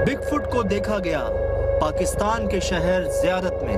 Bigfoot को देखा गया पाकिस्तान के शहर ज़ियारत में।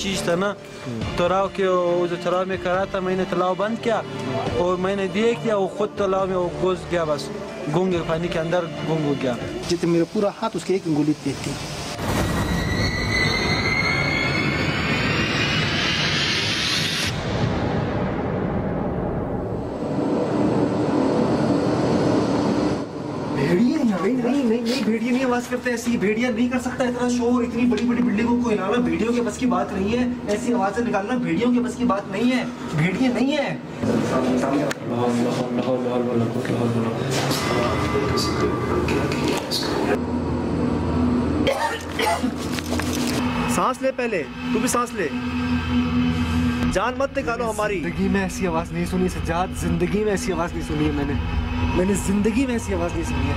चीज था ना तालाब के तालाब में करा था मैंने तालाब बंद किया और मैंने देख किया वो खुद तालाब में वो घुस गया बस गुम गया पानी के अंदर गुम हो गया जितने मेरा पूरा हाथ उसके एक अंगुली पे थी। नहीं भेड़िया नहीं आवाज करते ऐसी भेड़िया नहीं कर सकता इतना शोर इतनी बड़ी बड़ी बिल्डिंगों को हिलाना भेड़ियों के बस की बात नहीं है ऐसी आवाजें निकालना भेड़ियों के बस की बात नहीं है भेड़िया नहीं है। सांस ले पहले, तू भी सांस ले, जान मत निकालो हमारी। जिंदगी में ऐसी आवाज नहीं सुनी सज्जाद, जिंदगी में ऐसी आवाज नहीं सुनी है मैंने जिंदगी में ऐसी आवाज नहीं सुनी है।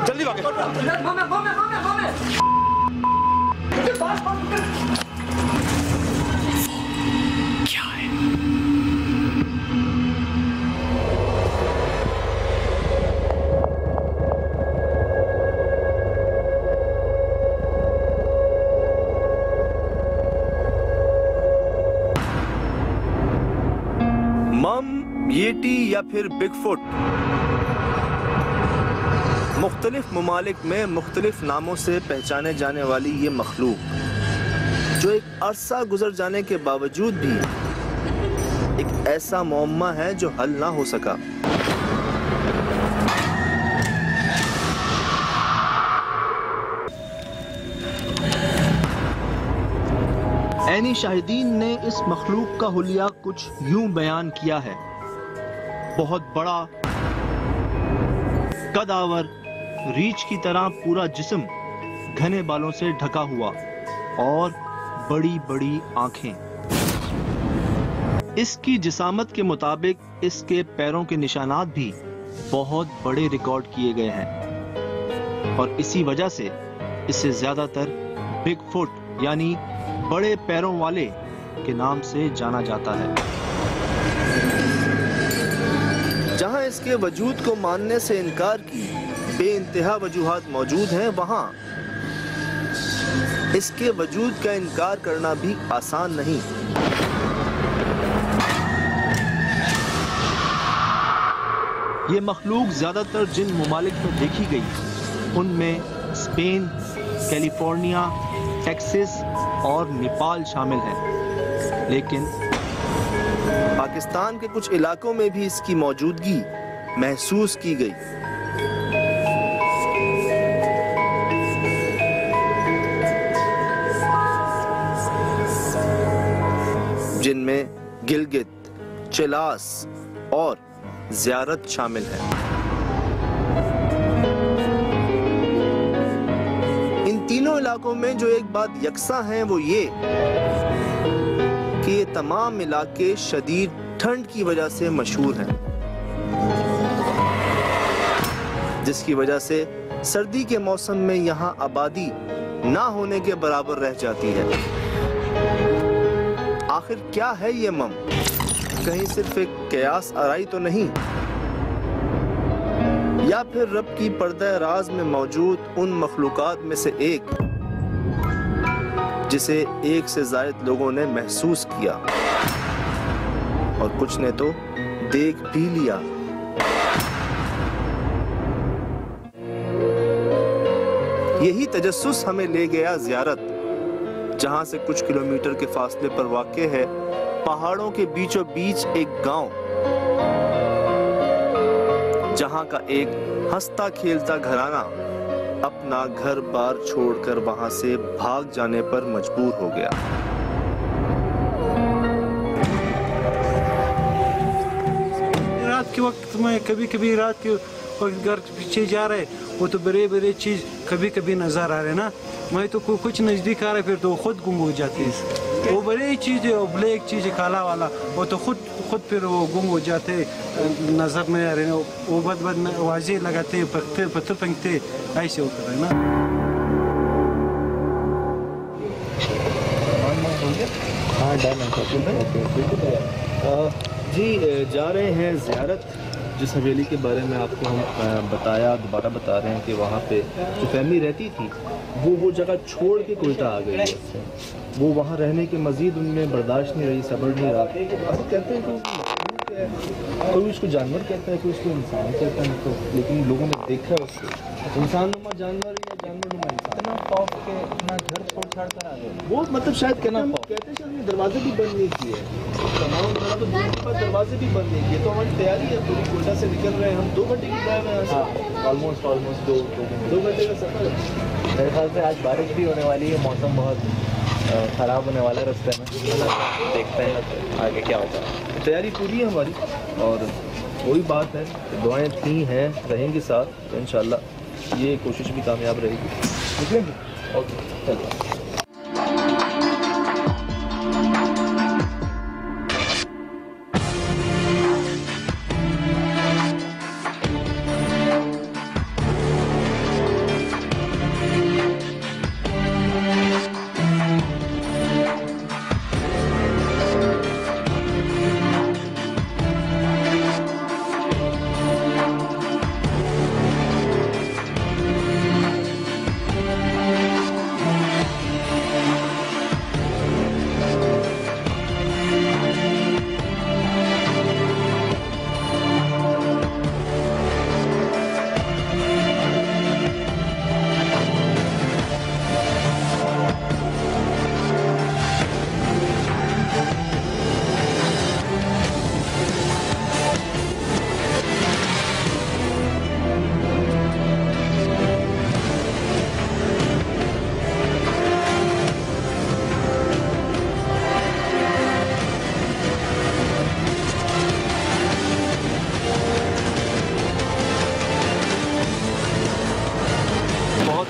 जल्दी भागे। क्या है? मम, येटी या फिर बिगफुट मुख्तलिफ ममालिक में मुख्तलिफ नामों से पहचाने जाने वाली ये मखलूक जो एक अरसा गुजर जाने के बावजूद भी एक ऐसा मुअम्मा है जो हल ना हो सका। ऐनी शाहिदीन ने इस मखलूक का हुलिया कुछ यूं बयान किया है। बहुत बड़ा, कदावर, रीछ की तरह पूरा जिस्म घने बालों से ढका हुआ और बड़ी बड़ी आंखें। इसकी जिसामत के मुताबिक इसके पैरों के निशानात भी बहुत बड़े रिकॉर्ड किए गए हैं और इसी वजह से इसे ज्यादातर बिगफुट यानी बड़े पैरों वाले के नाम से जाना जाता है। जहां इसके वजूद को मानने से इनकार की बेइंतहा वजूहात मौजूद हैं, वहां इसके वजूद का इनकार करना भी आसान नहीं। ये मखलूक ज्यादातर जिन मुमालिक में देखी गई उनमें स्पेन, कैलिफोर्निया, टेक्सास और नेपाल शामिल हैं, लेकिन पाकिस्तान के कुछ इलाकों में भी इसकी मौजूदगी महसूस की गई। जिनमें गिलगित, चिलास और ज़ियारत शामिल है। इन तीनों इलाकों में जो एक बात यकसा है वो ये कि ये तमाम इलाके शदीद ठंड की वजह से मशहूर हैं, जिसकी वजह से सर्दी के मौसम में यहाँ आबादी ना होने के बराबर रह जाती है। आखिर क्या है ये मम? कहीं सिर्फ एक कयास आराई तो नहीं, या फिर रब की पर्दा राज में मौजूद उन मखलूकात में से एक जिसे एक से ज़ायद लोगों ने महसूस किया और कुछ ने तो देख भी लिया। यही तजस्सुस हमें ले गया ज़ियारत, जहां से कुछ किलोमीटर के फासले पर वाक़े है पहाड़ों के बीचों बीच एक गांव, जहां का एक हंसता खेलता घराना अपना घर बार छोड़कर वहां से भाग जाने पर मजबूर हो गया। के वक्त में कभी कभी रात के वक्त घर पीछे जा रहे वो तो बड़े बड़े चीज़ कभी कभी नज़र आ रहे ना, मैं तो कुछ नज़दीक आ रहा है फिर तो खुद गुम हो जाती है। वो बड़ी चीज़ है और ब्लैक चीज़ है काला वाला, वो तो खुद फिर वो गुम हो जाते नज़र नहीं आ रहे, वो बद आवाज़ें लगाते पत्थर फेंकते, ऐसे होता है ना। जी जा रहे हैं ज़ियारत, जिस हवेली के बारे में आपको हम दोबारा बता रहे हैं कि वहाँ पे जो फैमिली रहती थी वो जगह छोड़ के कोयटा आ गई है। वो वहाँ रहने के मज़ीद उनमें बर्दाश्त नहीं रही, सब्र नहीं रहा। कहते हैं कि कोई उसको जानवर कहता है, कोई उसको इंसान कहता है, तो लेकिन लोगों ने देखा है उसको इंसान नुमा जानवर या जानवर नुमा इंसान। इतना खौफ के अपना घर छोड़ छाड़ कर आ गए वो, मतलब शायद कहते हैं दरवाजे भी बंद नहीं किए, तमाम तो दरवाजे भी बंद नहीं किए। तो हमारी तैयारी है पूरी, कोयटा से निकल रहे हैं हम, 2 घंटे की ड्राइव है यहाँ से, ऑलमोस्ट 2 घंटे का सफ़र है। मेरे ख्याल से आज बारिश भी होने वाली है, मौसम बहुत ख़राब होने वाला है रास्ते में, देखते हैं आगे क्या होता है। तैयारी पूरी है हमारी और वही बात है, दुआएं थी हैं रहेंगी साथ, तो इंशाल्लाह ये कोशिश भी कामयाब रहेगी। निकलेंगे ओके चलो।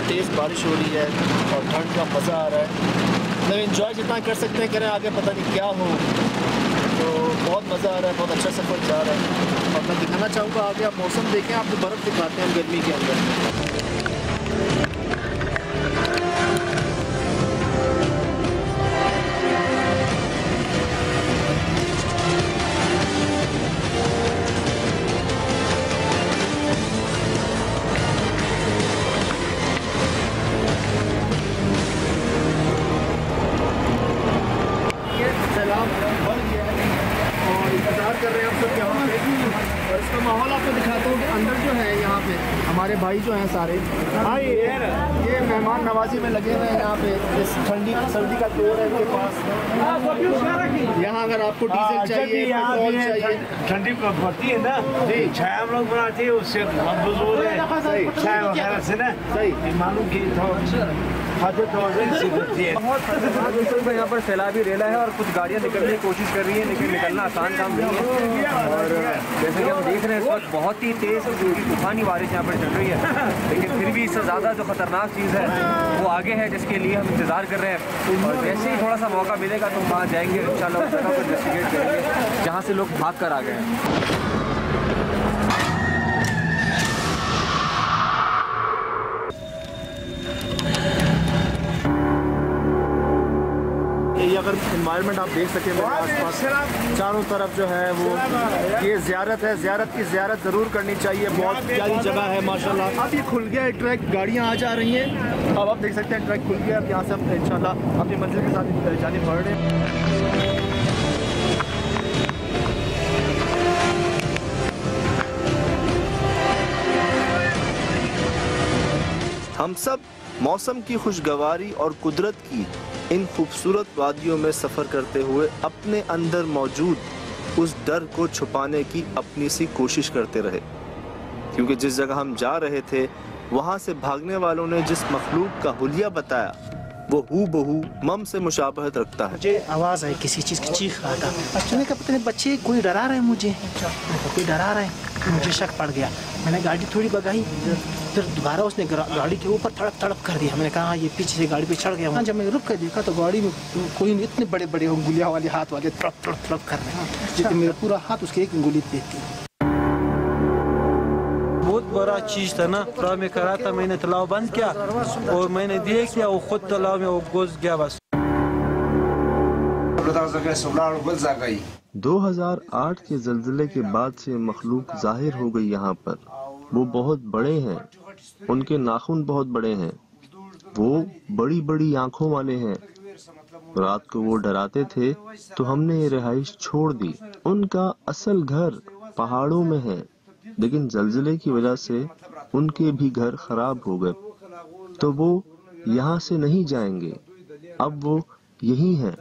तेज़ बारिश हो रही है और ठंड का मज़ा आ रहा है, मतलब एंजॉय जितना कर सकते हैं करें, आगे पता नहीं क्या हो। तो बहुत मज़ा आ रहा है, बहुत अच्छा सफ़र जा रहा है। और मैं दिखाना चाहूँगा आगे आप मौसम देखें, आपको बर्फ़ दिखाते हैं गर्मी के अंदर। कर रहे हैं आप सब यहाँ पे, और इसका माहौल आपको दिखाता हूँ कि अंदर जो है यहाँ पे हमारे भाई जो हैं सारे, ये मेहमान नवाजी में लगे हुए हैं यहाँ पे। इस ठंडी सर्दी का दौर है इनके पास। यहाँ अगर आपको डीजल चाहिए, पेट्रोल चाहिए, ठंडी पड़ती है ना जी, छाया हम लोग बनाते हैं, उससे मजबूत है सही छाया वगैरह से ना, सही मालूम की यहाँ पर सैलाबी रेला है और कुछ गाड़ियाँ निकलने की कोशिश कर रही है, लेकिन निकलना आसान काम नहीं है। और जैसे कि हम देख रहे हैं इस वक्त बहुत ही तेज़ तूफानी बारिश यहाँ पर चल रही है, लेकिन फिर भी इससे ज़्यादा जो ख़तरनाक चीज़ है वो आगे है, जिसके लिए हम इंतज़ार कर रहे हैं। और जैसे ही थोड़ा सा मौका मिलेगा तो वहाँ जाएंगे इंशाल्लाह, उस जगह को इन्वेस्टिगेट करेंगे जहाँ से लोग भाग कर आ गए हैं। ये अगर इन्वायरमेंट आप देख सकें मेरे आसपास चारों तरफ जो है वो ये ज़ियारत है, ज़ियारत की ज़ियारत ज़रूर करनी चाहिए। बहुत प्यारी जगह है माशाल्लाह। अब ये खुल गया है ट्रैक, गाड़ियाँ आ जा रही हैं, अब आप देख सकते हैं ट्रैक खुल गया। अब यहाँ से हम इंशाल्लाह अपनी मंजिल के साथ जाने बढ़ रहे हैं। हम सब मौसम की खुशगवारी और कुदरत की इन खूबसूरत वादियों में सफ़र करते हुए अपने अंदर मौजूद उस डर को छुपाने की अपनी सी कोशिश करते रहे, क्योंकि जिस जगह हम जा रहे थे वहाँ से भागने वालों ने जिस मखलूक का हुलिया बताया वो हूबहू मम से मुशाबहत रखता है। मुझे आवाज़ आई किसी चीज़ की, चीख रहा था। बच्चों ने कहा पता नहीं बच्चे कोई डरा रहे हैं मुझे, कोई डरा रहे हैं। मुझे शक पड़ गया, मैंने गाड़ी थोड़ी भगाई, फिर दोबारा उसने गाड़ी के ऊपर तड़प कर दिया। मैंने कहा ये पीछे से गाड़ी पे चढ़ गया। जब मैं रुक कर देखा तो गाड़ी में कोई नहीं, इतने बड़े बड़े उंगलियां वाले हाथ वाले तड़प कर रहे हैं, जितने मेरा पूरा हाथ उसके एक उंगली देती। बहुत बड़ा चीज़ था ना, तालाब में करा था, मैंने तालाब बंद किया और मैंने देख लिया वो खुद तालाब में वो घुस गया। बस 2008 के ज़ल्ज़ले के बाद से मखलूक जाहिर हो गई यहाँ पर। वो बहुत बड़े हैं, उनके नाखून बहुत बड़े हैं, वो बड़ी बड़ी आंखों वाले हैं। रात को वो डराते थे तो हमने ये रिहाइश छोड़ दी। उनका असल घर पहाड़ों में है, लेकिन ज़ल्ज़ले की वजह से उनके भी घर खराब हो गए, तो वो यहाँ से नहीं जाएंगे, अब वो यही हैं।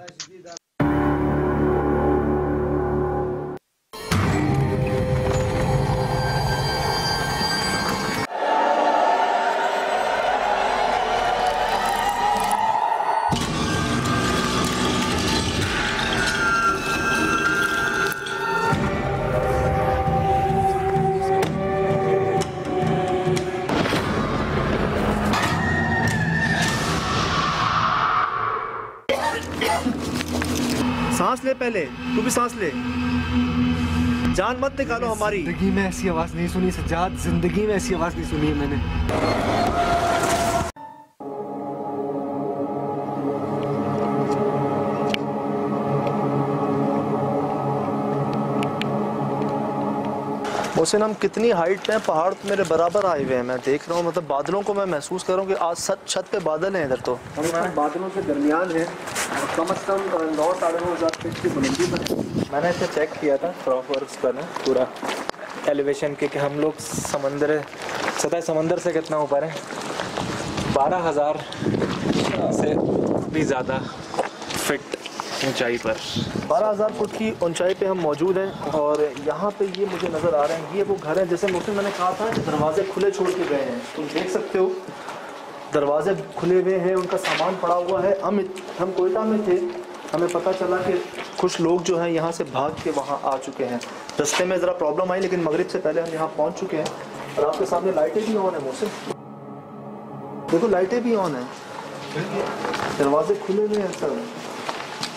सांस ले, पहले तू भी सांस ले, जान मत निकालो हमारी। जिंदगी में ऐसी आवाज नहीं सुनी सज्जाद, जिंदगी में ऐसी आवाज नहीं सुनी है मैंने। मोहसिन, हम कितनी हाइट पे हैं? पहाड़ तो मेरे बराबर आए हुए हैं, मैं देख रहा हूँ। मतलब बादलों को मैं महसूस कर रहा हूँ कि आज छत पे बादल हैं इधर। तो हम बादलों के दरमियान है, कम से कम 9-9.5 फीट की बुलंदी पर। मैंने इसे चेक किया था क्रॉपवर्क्स पर ना, पूरा एलिवेशन के कि हम लोग सतह समंदर से कितना ऊपर है, 12,000 से भी ज़्यादा फीट ऊंचाई पर, 12,000 फुट की ऊंचाई पे हम मौजूद हैं। और यहाँ पे ये मुझे नज़र आ रहे हैं, ये वो घर है जैसे मोहसिन मैंने कहा था कि दरवाजे खुले छोड़ के गए हैं। तुम देख सकते हो दरवाजे खुले हुए हैं, उनका सामान पड़ा हुआ है। हम कोयटा में थे, हमें पता चला कि कुछ लोग जो हैं यहाँ से भाग के वहाँ आ चुके हैं। रास्ते में ज़रा प्रॉब्लम आई, लेकिन मगरिब से पहले हम यहाँ पहुँच चुके हैं। और आपके सामने लाइटें भी ऑन है मोहसिन, देखो लाइटें भी ऑन है, दरवाजे खुले हुए हैं सर।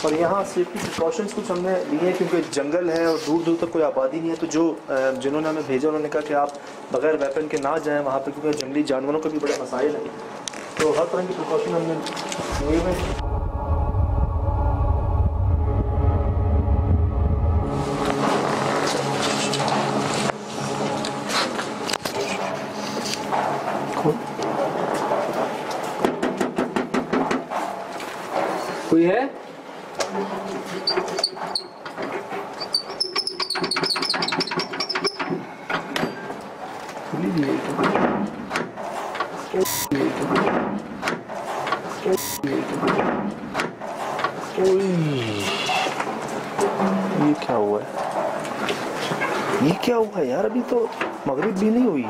और यहाँ सेफ्टी प्रिकॉशंस कुछ हमने लिए हैं, क्योंकि जंगल है और दूर दूर तक कोई आबादी नहीं है। तो जिन्होंने हमें भेजा उन्होंने कहा कि आप बगैर वेपन के ना जाएं वहाँ पे, क्योंकि जंगली जानवरों के भी बड़े मसाइल हैं। तो हर तरह की प्रिकॉशन हमने लिए हुए। कोई है? ये क्या हुआ है? ये क्या हुआ है यार? अभी तो मगरिब भी नहीं हुई।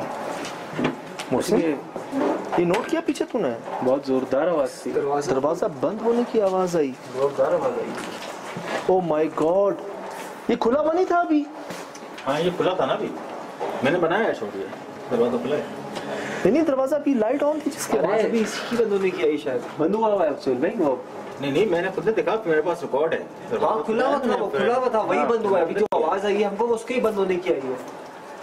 मोहसिन, ये नोट किया पीछे तूने? बहुत जोरदार आवाज थी, दरवाजा बंद होने की आवाज आई, जोरदार आवाज आई। ओ माय गॉड, ये खुला बनी था अभी? हाँ ये खुला था ना अभी, मैंने बनाया है, छोड़ दिया दरवाजा खुला है। नहीं दरवाजा अभी लाइट ऑन थी जिसके आवाज अभी इसकी बंद होने की आई, शायद बंद हुआ हुआ है अफसोल भाई। वो नहीं मैंने खुद ने देखा, मेरे पास रिकॉर्ड है। हाँ खुला हुआ था, वो खुला हुआ था, वही बंद हुआ है। अभी जो आवाज आई है हमको उसके ही बंद होने की आई है।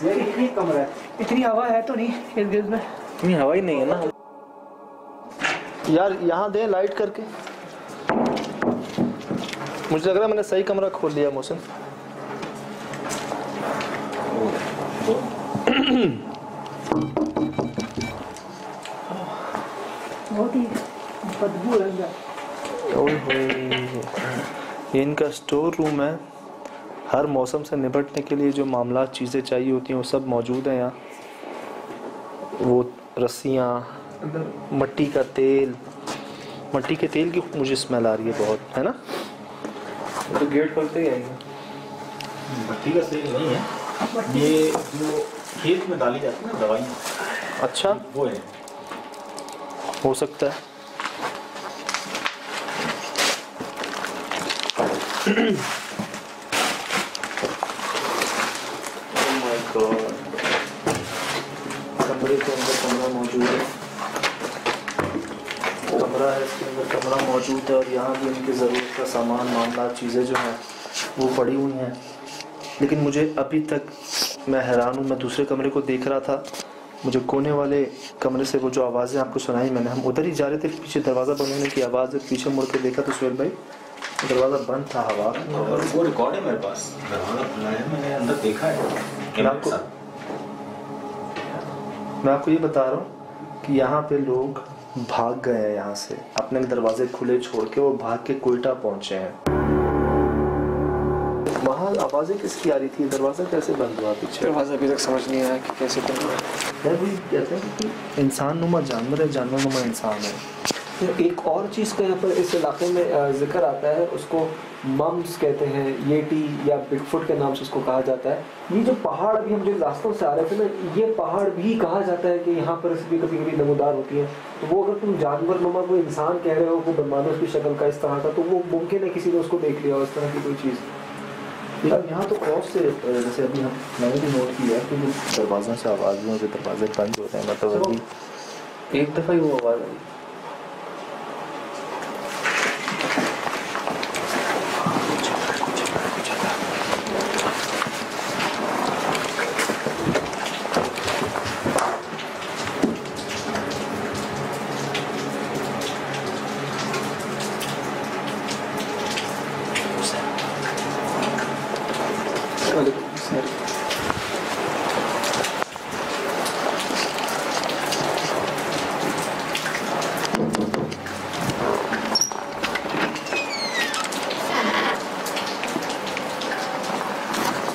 ये इतनी कमरा है, इतनी हवा है तो नहीं इर्द गिर्द में? इतनी हवा ही नहीं है ना यार। यहाँ दे लाइट करके, मुझे लग रहा है मैंने सही कमरा खोल लिया मोहसिन। बहुत ही बदबू है। ये इनका स्टोर रूम है। हर मौसम से निपटने के लिए जो मामला चीज़ें चाहिए होती हैं वो सब मौजूद हैं यहाँ। वो रस्सियाँ, मट्टी का तेल, मट्टी के तेल की मुझे स्मेल आ रही है बहुत, है ना? तो गेट खोलते ही आएंगे। मट्टी का तेल नहीं है, ये जो खेत में डाली जाती है ना दवाइयाँ, अच्छा वो है। हो सकता है। माय गॉड, कमरे के अंदर कमरा मौजूद है, कमरा है, इसके अंदर कमरा मौजूद है और यहाँ भी उनकी ज़रूरत का सामान, मामला, चीज़ें जो हैं वो पड़ी हुई हैं। लेकिन मुझे अभी तक, मैं हैरान हूँ, मैं दूसरे कमरे को देख रहा था, मुझे कोने वाले कमरे से वो जो आवाज़ें आपको सुनाई मैंने, हम उधर ही जा रहे थे, पीछे दरवाज़ा बंद होने की आवाज़ है, पीछे मुड़ के देखा तो सुहेल भाई दरवाज़ा बंद था, हवा। और वो रिकॉर्ड है मेरे पास, दरवाज़ा खुला है, मैंने अंदर देखा है। मैं आपको ये बता रहा हूँ कि यहाँ पे लोग भाग गए हैं यहाँ से, अपने दरवाजे खुले छोड़ के वो भाग के कोयटा पहुँचे हैं। वहाँ आवाज़ें किसकी आ रही थी, दरवाज़ा कैसे बंद हुआ पीछे? दरवाज़ा अभी तक समझ नहीं आया कि कैसे बंद हुआ। वही कहते हैं कि इंसान नुमा जानवर है, जानवर नुमा इंसान है। एक और चीज़ का यहाँ पर इस इलाके में जिक्र आता है, उसको मम्स कहते हैं, येटी या बिगफुट के नाम से उसको कहा जाता है। ये जो पहाड़ अभी हम जो रास्तों से आ रहे थे ना, ये पहाड़ भी कहा जाता है कि यहाँ पर इसकी कभी कभी नमूदार होती है। तो वो अगर तुम जानवर नुमा कोई इंसान कह रहे हो, वो बेमानुस की शक्ल का इस तरह का, तो वो मुमकिन है किसी ने उसको देख लिया हो, इस तरह की कोई चीज़। यहाँ तो क्रॉस से, जैसे अभी मैंने भी नोट किया कि जो दरवाज़ों से आवाज़ में जो दरवाजे बंद होते हैं, मतलब अभी एक दफ़ा ही वो आवाज़ आई।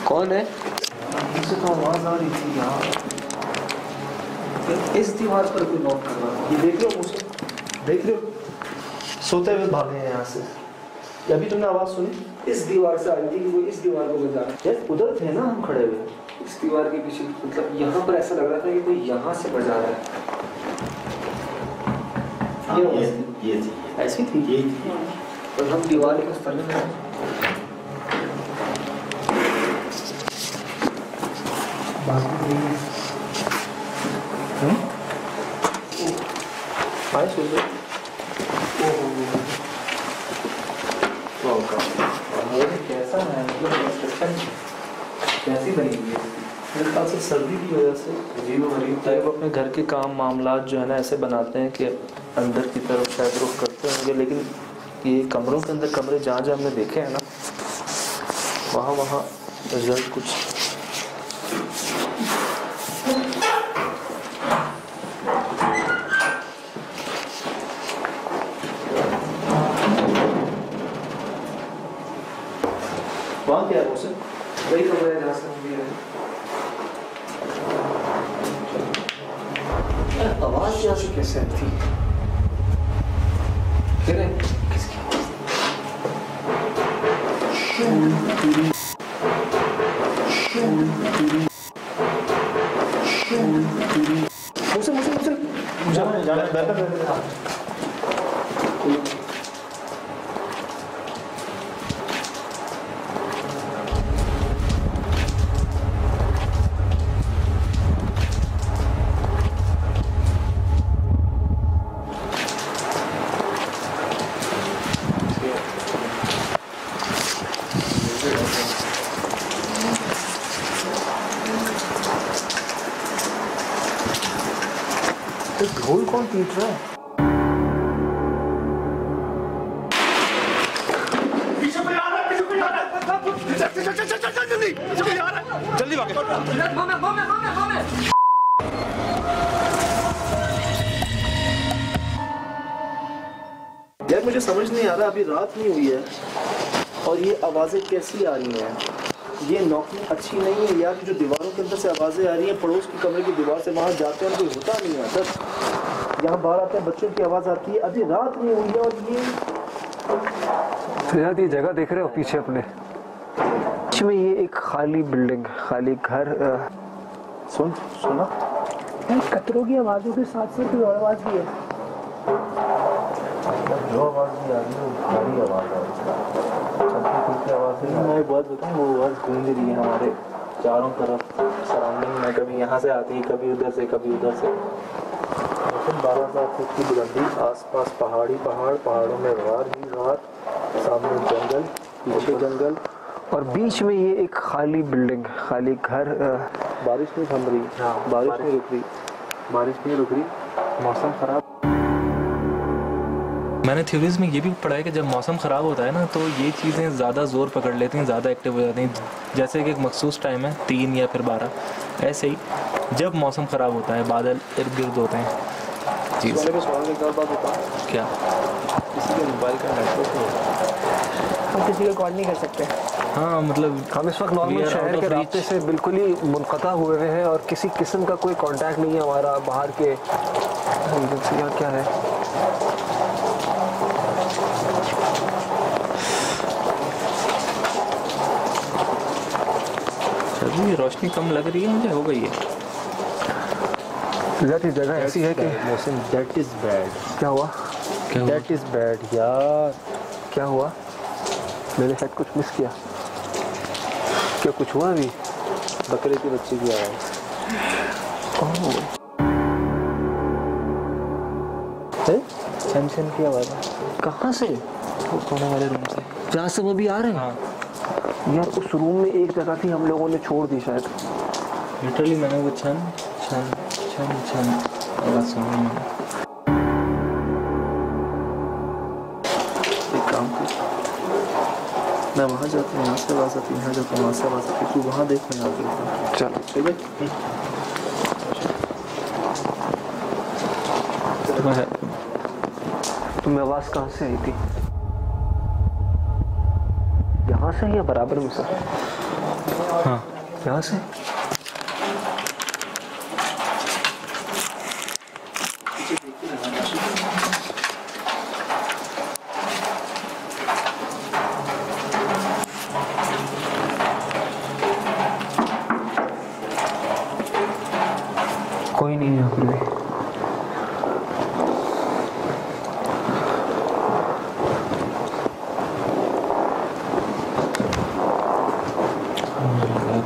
कौन है? मुझसे तो आवाज़ आ रही थी यहाँ, इस दीवार पर कोई नॉक कर रहा है। ये देख रहे हो मुझे, देख रहे हो, सोते हुए भागे हैं यहाँ से। अभी तुमने आवाज़ सुनी? इस दीवार से आई थी कि वो इस दीवार को बजा रहा है। उधर थे ना हम खड़े हुए, इस दीवार के पीछे, मतलब यहाँ पर ऐसा लग रहा था कि कोई यहाँ से बजा रहा है। ये थी, ऐसी थी ये और हम दीवार के उस तरफ में कैसा है, मतलब कैसी बनी हुई है? मेरे ख्याल से सर्दी की वजह से अजीब गरीब टाइप अपने घर के काम मामलात जो है ना ऐसे बनाते हैं कि अंदर की तरफ शायद रुख करते होंगे। लेकिन ये कमरों के अंदर कमरे जहाँ जहाँ हमने देखे हैं ना, वहाँ वहाँ रिजल्ट कुछ वहाँ क्या है उसे, वही कमरा है जहाँ से हम भी रहे। आवाज़ यहाँ से कैसे आई थी? फिर किसकी ढोल कौन पीट रहा है? पीछे कोई आ रहा है, पीछे कोई आ रहा है, जल्दी भागे। यार मुझे समझ नहीं आ रहा, अभी रात नहीं हुई है और ये आवाज़ें कैसी आ रही हैं? ये नॉकिंग अच्छी नहीं है यार। जो दीवारों के अंदर से आवाज़ें आ रही हैं, पड़ोस की कमरे की दीवार से वहाँ जाते हैं, कोई होता नहीं है सर। यहाँ बाहर आते हैं, बच्चों की आवाज़ आती है। अभी रात नहीं हुई है और ये तो ये जगह देख रहे हो पीछे अपने, में ये एक खाली बिल्डिंग, खाली घर। सुना कतरों की आवाज़ों के साथ साथ कोई और आवाज़ भी है। जो आवाज़ आवाज़ नहीं आ रही है, भारी आवाज़ आ रही है। आवाज़ मैं एक बात बताऊँ, वो आवाज़ गूंज रही है हमारे चारों तरफ सराउंडिंग में, कभी यहाँ से आती है, कभी उधर से, कभी उधर से। 12,000 फुट की बुलंदी, आसपास पहाड़ी पहाड़, पहाड़ों में गार ही गार, सामने जंगल, पीछे जंगल, और बीच में ये एक खाली बिल्डिंग, खाली घर। बारिश नहीं थम रही। हाँ, बारिश नहीं रुक रही, बारिश नहीं रुक रही, मौसम ख़राब। मैंने थ्योरीज में ये भी पढ़ा है कि जब मौसम ख़राब होता है ना, तो ये चीज़ें ज़्यादा ज़ोर पकड़ लेती हैं, ज़्यादा एक्टिव हो जाती हैं। जैसे कि एक मखसूस टाइम है 3 या फिर 12, ऐसे ही जब मौसम ख़राब होता है, बादल इर्द गिर्द होते हैं। जी क्या किसी के मोबाइल का नेटवर्क नहीं होता, हम किसी को कॉल नहीं कर सकते। हाँ, मतलब हम इस वक्त नॉर्मल शहर के रास्ते से बिल्कुल ही मुनक़ता हुए हैं और किसी किस्म का कोई कांटेक्ट नहीं है हमारा बाहर के एजेंसियाँ। क्या है अभी रोशनी कम लग रही है मुझे, हो गई है। जगह ऐसी है कि मौसम दैट इज़ बैड। क्या हुआ? दैट इज़ बैड यार। क्या हुआ? मैंने शायद कुछ मिस किया। क्या कुछ हुआ अभी? बकरे के बच्चे की आवाज़। छन की आवाज़ है। कहाँ से? कोने वाले रूम से, जहाँ से वो भी आ रहे हैं। हाँ यार उस रूम में एक जगह थी, हम लोगों ने छोड़ दी शायद। लिटरली मैंने वो छन छन छन छन आवाज़ सुनी मैंने। एक काम कर, मैं वहाँ जाता हूँ, यहाँ से आवाज़ आती है, यहाँ जाता हूँ, वहाँ से आवाज़ आती है, तू वहाँ देख, मैं यहाँ देखता हूँ। चलो ठीक है। तुम्हें आवाज़ कहाँ से आई थी? यहाँ से या बराबर में से? हाँ, यहाँ से। कोई नहीं है यहाँ पर भी।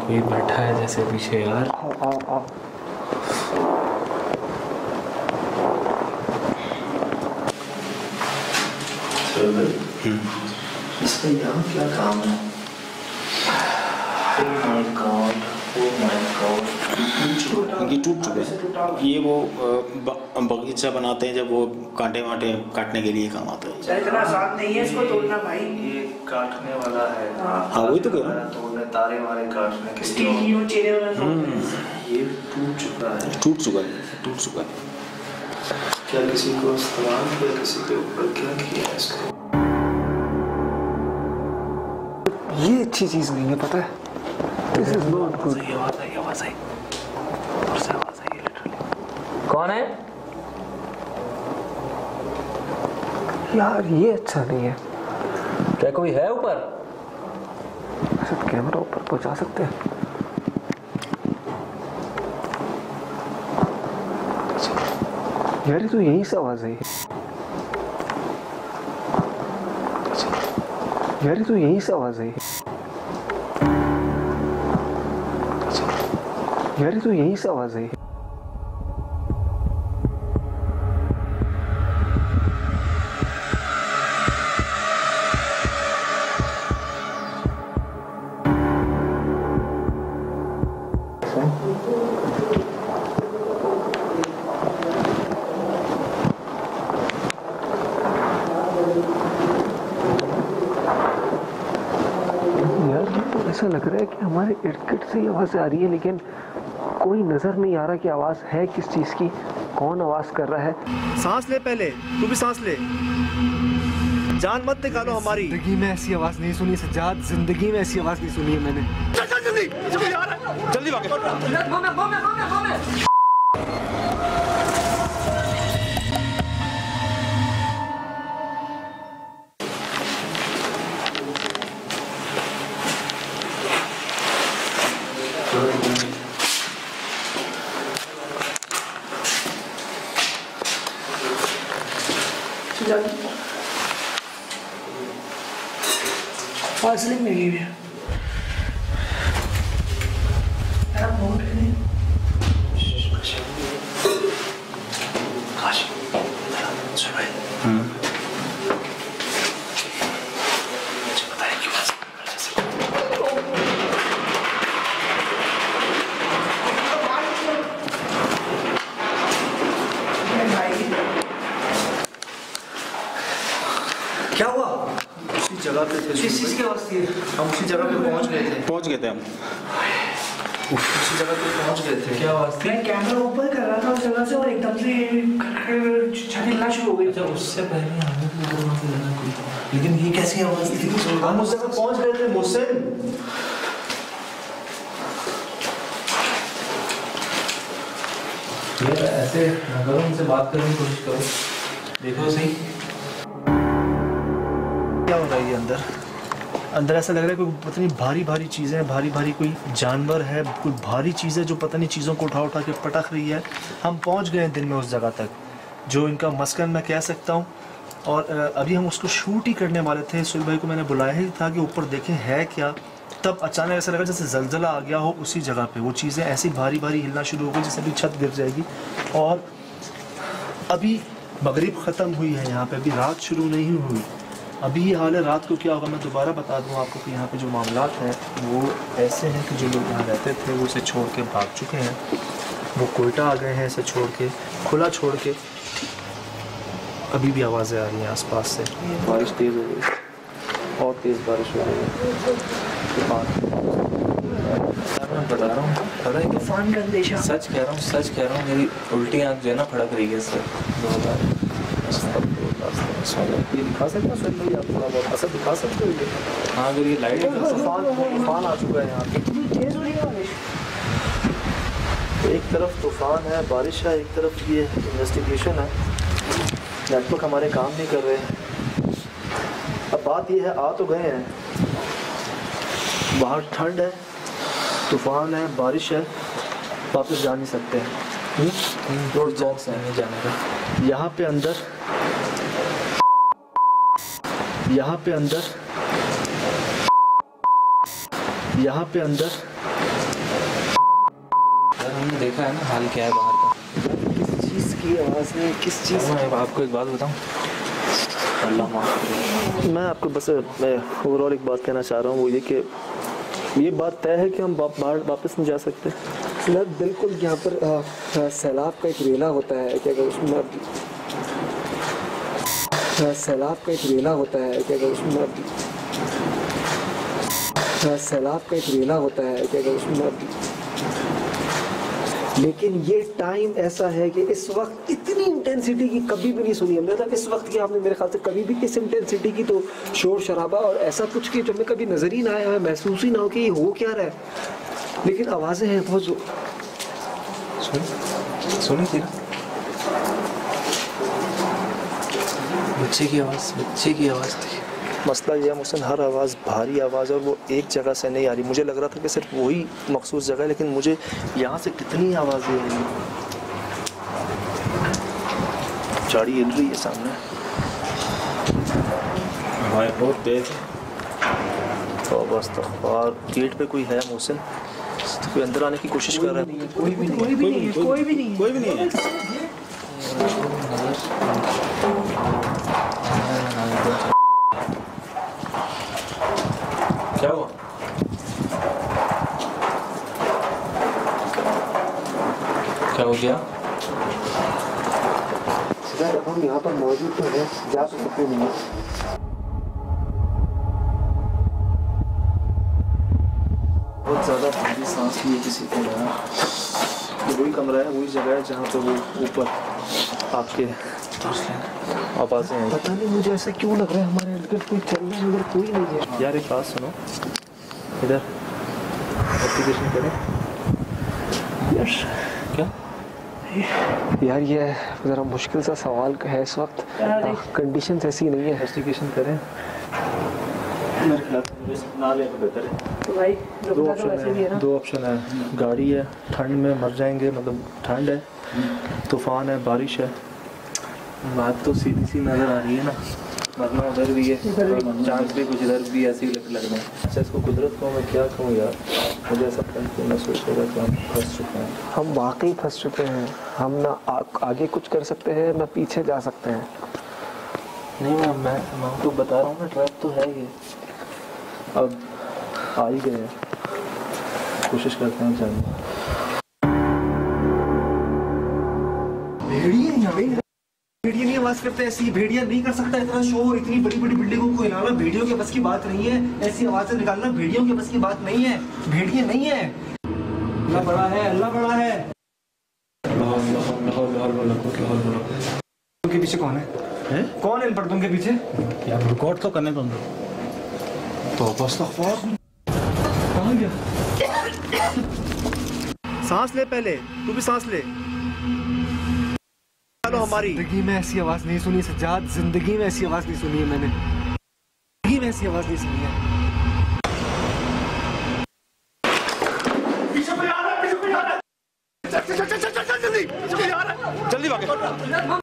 कोई बैठा है जैसे पीछे यार। आओ। इसका यहाँ क्या काम है? ये टूट चुका है। ये वो बगीचा बनाते हैं, जब वो कांटे वाटे काटने के लिए काम आता है। इतना आसान नहीं है इसको तोड़ना भाई। ये काटने वाला है। हाँ, वही तो कह रहा हूँ। तोड़ने, तारे वारे काटने के स्टील की वो चेहरे वाला ये टूट चुका है। टूट चुका है। क्या किसी को इस्तेमाल किया, किसी के ऊपर क्या किया है इसको? ये अच्छी चीज़ नहीं है, पता है। This is not good. आवाज़ आई ऊपर से, आवाज़ आई लिटरली। कौन है यार? ये अच्छा नहीं है। क्या कोई है ऊपर? ऐसे तो कैमरा ऊपर पहुंचा सकते हैं। यार तो यहीं से आवाज़ आई। यार तो यहीं से आवाज़ आई। यार तो यहीं से आवाज़ आई। यार ऐसा लग रहा है कि हमारे इर्द गिर्द से आवाज़ आ रही है, लेकिन कोई नजर नहीं आ रहा कि आवाज़ है किस चीज़ की, कौन आवाज़ कर रहा है। सांस ले, पहले तू भी सांस ले, जान मत निकालो हमारी। जिंदगी में ऐसी आवाज़ नहीं सुनी सज्जाद, जिंदगी में ऐसी आवाज़ नहीं सुनी है मैंने। जल्दी भागे। फासले में गई है क्या हुआ? उसी जगह पे थे। किस चीज़ की आवाज़ थी? हम उसी जगह पे पहुंच गए थे। हम उसी जगह पे पहुंच गए थे। क्या आवाज़ थी? मैं कैमरा ऊपर कर रहा था उस जगह से और एकदम से छत हिलना शुरू हो गई। अच्छा उससे पहले हमें भी वहाँ से जाना कोई था, लेकिन ये कैसी आवाज़ थी? हम उस जगह पहुंच गए थे मुझसे। ये ऐसे ना करो, उनसे बात करने की कोशिश करो, देखो सही क्या हो रहा है ये अंदर? अंदर ऐसा लग रहा है कोई पता नहीं भारी भारी चीज़ें हैं, भारी भारी कोई जानवर है, कोई भारी चीज़ है जो पता नहीं चीज़ों को उठा उठा के पटक रही है। हम पहुंच गए हैं दिन में उस जगह तक जो इनका मस्कन मैं कह सकता हूं, और अभी हम उसको शूट ही करने वाले थे। सुहेल भाई को मैंने बुलाया ही था कि ऊपर देखें है क्या, तब अचानक ऐसा लगा जैसे जलजला आ गया हो उसी जगह पे। वो चीज़ें ऐसी भारी भारी हिलना शुरू हो गई जैसे अभी छत गिर जाएगी। और अभी मगरिब ख़त्म हुई है यहाँ पे, अभी रात शुरू नहीं हुई। अभी ये हाल है, रात को क्या होगा मैं दोबारा बता दूँ आपको कि यहाँ पे जो मामलात हैं वो ऐसे हैं कि जो लोग यहाँ रहते थे वो इसे छोड़ के भाग चुके हैं, वो कोयटा आ गए हैं इसे छोड़ के, खुला छोड़ के। अभी भी आवाज़ें आ रही हैं आसपास से। बारिश तेज़ हो गई, बहुत तेज़ बारिश हो रही है। मैं बता रहा हूँ, पता है तूफान का अंदेशा। सच कह रहा हूँ मेरी उल्टी आँख जो है ना फड़क रही है इससे। ये दिखा सकते हैं सुहेल भाई, आप थोड़ा बहुत असर दिखा सकते हो? हाँ अगर ये लाइट तूफान आ चुका है यहाँ पे। तेज हो रही है बारिश। एक तरफ तूफान है, बारिश है, एक तरफ ये इन्वेस्टिगेशन है। नेटवर्क हमारे काम नहीं कर रहे हैं। अब बात ये है, आ तो गए हैं, बाहर ठंड है, तूफान है, बारिश है, वापस जा नहीं सकते हैं। रोड बॉक्स है नहीं जाने का। यहाँ पे अंदर यहाँ पे अंदर हमने देखा है ना हाल क्या है बाहर का। किस चीज़ की आवाज़ है? किस चीज़? मैं आपको एक बात बताऊं, अल्लाह माफ़ करे। मैं आपको बस मैं ओवरऑल एक बात कहना चाह रहा हूँ, वो ये कि ये बात तय है कि हम बाहर वापस नहीं जा सकते। बिल्कुल यहाँ पर सैलाब का एक रेला होता है कि अगर उसमें सैलाब का एक रेला होता है कि अगर उसमें सैलाब का एक रेला होता है कि अगर उसमें लेकिन ये टाइम ऐसा है कि इस वक्त इतनी इंटेंसिटी की कभी भी नहीं सुनी हमने। इस वक्त की आपने मेरे ख्याल से कभी भी इस इंटेंसिटी की तो शोर शराबा और ऐसा कुछ कि जो हमें कभी नज़र ही ना आया है, महसूस ही ना हो कि ये हो क्या रहा है। लेकिन आवाज़ें हैं बहुत सुनी थी ना बच्चे की आवाज़ थी। मसला ये है मुहसिन, हर आवाज़ भारी आवाज़ और वो एक जगह से नहीं आ रही। मुझे लग रहा था कि सिर्फ वही मखसूस जगह है, लेकिन मुझे यहाँ से कितनी आवाज़ें आ रही, झाड़ी हिल रही है सामने, हवाएं बहुत तेज है। तो बस तो और गेट पे कोई है मुहसिन? कोई अंदर आने की कोशिश कर रहा है? कोई भी नहीं है। क्या हुआ? क्या हो गया? अब हम यहाँ पर मौजूद तो है, जा तो सकते नहीं है। बहुत ज़्यादा भारी सांस लिए किसी को लगा। ये वही कमरा है, वही जगह है जहाँ पे वो ऊपर आपके आवाज़ें हैं। पता नहीं मुझे ऐसा क्यों लग रहा है हमारे इर्द गिर्द कोई चल रहा है मगर कोई नहीं है। यार एक बात सुनो, इधर एप्लीकेशन करें क्या यार? ये ज़रा मुश्किल सा सवाल है इस वक्त, कंडीशन ऐसी नहीं है। इन्वेस्टिगेशन करें मेरे ख्याल ना लें तो बेहतर है। तो भाई दो ऑप्शन है, गाड़ी है, ठंड में मर जाएंगे, मतलब ठंड है, तूफ़ान है, बारिश है। बात तो सीधी सी नज़र आ रही है ना, मरना उधर भी है, चांस भी कुछ इधर भी ऐसे ही लग रहे हैं। अच्छा, इसको कुदरत को मैं क्या कहूँ यार, मुझे ऐसा लगता है कि मैं सोच रहा कि हम फंस चुके हैं। हम वाकई फंस चुके हैं। हम ना आगे कुछ कर सकते हैं ना पीछे जा सकते हैं। नहीं मैं तो बता रहा हूँ ना, ट्रैप तो है ये, अब आ ही गए, कोशिश करते हैं जाने। भेड़िया नहीं आवाज करते ऐसी, भेड़िया नहीं कर सकता इतना शोर, इतनी बड़ी बड़ी बिल्डिंगों को हिलाना भेड़ियों के बस की बात नहीं है, ऐसी आवाजें निकालना भेड़ियों के बस की बात नहीं है, भेड़िया नहीं है। अल्लाह बड़ा है, अल्लाह बड़ा है। उनके पीछे कौन है? कौन है इन पर्दों के पीछे? यार रिकॉर्ड तो करने दो। तो बस कहाँ गया? सांस ले पहले, तू भी सांस ले। चलो हमारी जिंदगी में ऐसी आवाज नहीं सुनी सज्जाद, जिंदगी में ऐसी आवाज नहीं सुनी है मैंने, जिंदगी में ऐसी आवाज नहीं सुनी है। पीछे आ रहा है, पीछे आ रहा है। चल जल्दी, जल्दी भाग।